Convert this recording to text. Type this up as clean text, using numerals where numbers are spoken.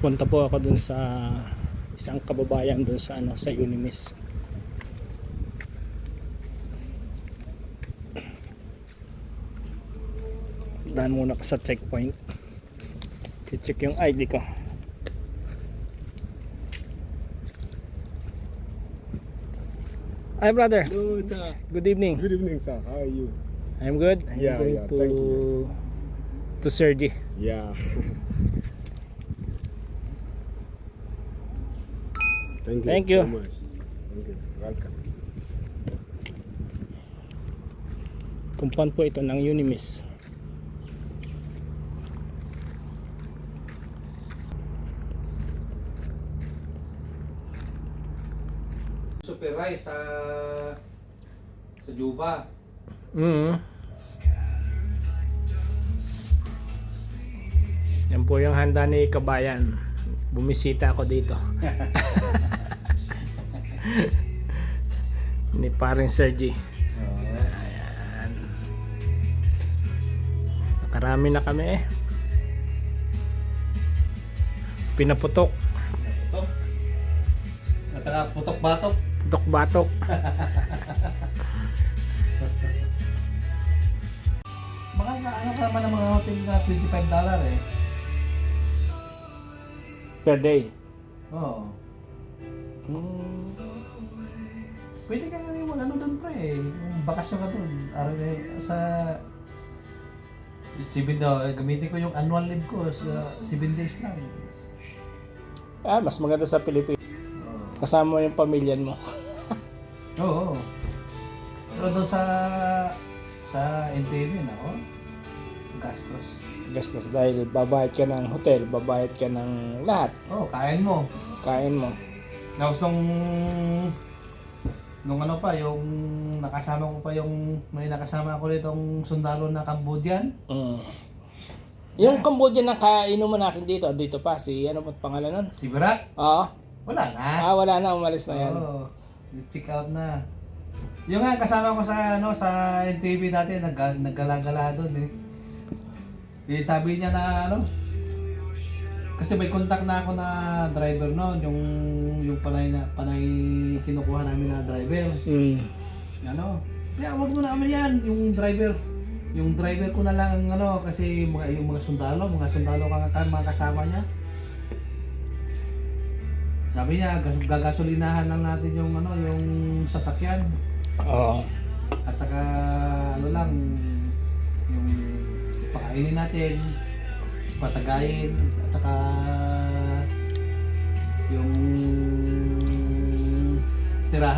Punta po ako dun sa isang kababayan dun sa sa Unimis. Daan muna ako sa checkpoint. I-check yung ID ko. Hi brother. Hello, sir. Good evening. Good evening, sir. How are you? I'm good. I'm Yeah, going yeah, thank you. to Sergi. Yeah. Thank you. So much. Thank you. Welcome. Kumpan po ito ng Unimis. Super rice sa Juba. Yan po yung handa ni Kabayan. Bumisita ako dito. Ni paring Sergi. Ayan. Nakarami na kami eh. Pinaputok. Putok. At saka putok-batok. Putok-batok. Baka ano ka naman ng mga hotel na $25 eh. Per day. Oo. Pwede ka nga yung ano doon pre. Yung bakasyon ka doon. Sa 7 daw. Gamitin ko yung annual leave ko sa 7 days lang. Mas maganda sa Pilipinas. Oo. Kasama mo yung pamilya mo. Oo. Pero doon sa NTV nako. Gastos. Gastos dahil babayad ka ng hotel, babayad ka ng lahat. Oo, kain mo. Kain mo. Tapos nung ano pa, yung nakasama ko pa may nakasama ko ditong sundalo na Cambodian. Yung Cambodia na kainuman natin dito pa, si ano pa pangalan nun? Si Barak, Oo. wala na. Wala na, umalis na yan. Oo, check out na. Yung nga kasama ko sa NTV dati, naggala-gala doon eh. Sabi niya na kasi may contact na ako na driver noon, yung panay kinukuha namin na driver. Kaya wag mo na yan, yung driver ko na lang kasi yung mga sundalo mga kasama niya. Sabi niya, gagasolinahan lang natin yung sasakyan. Oo. At saka yung pakainin natin, patagayin, at saka yung tirahan.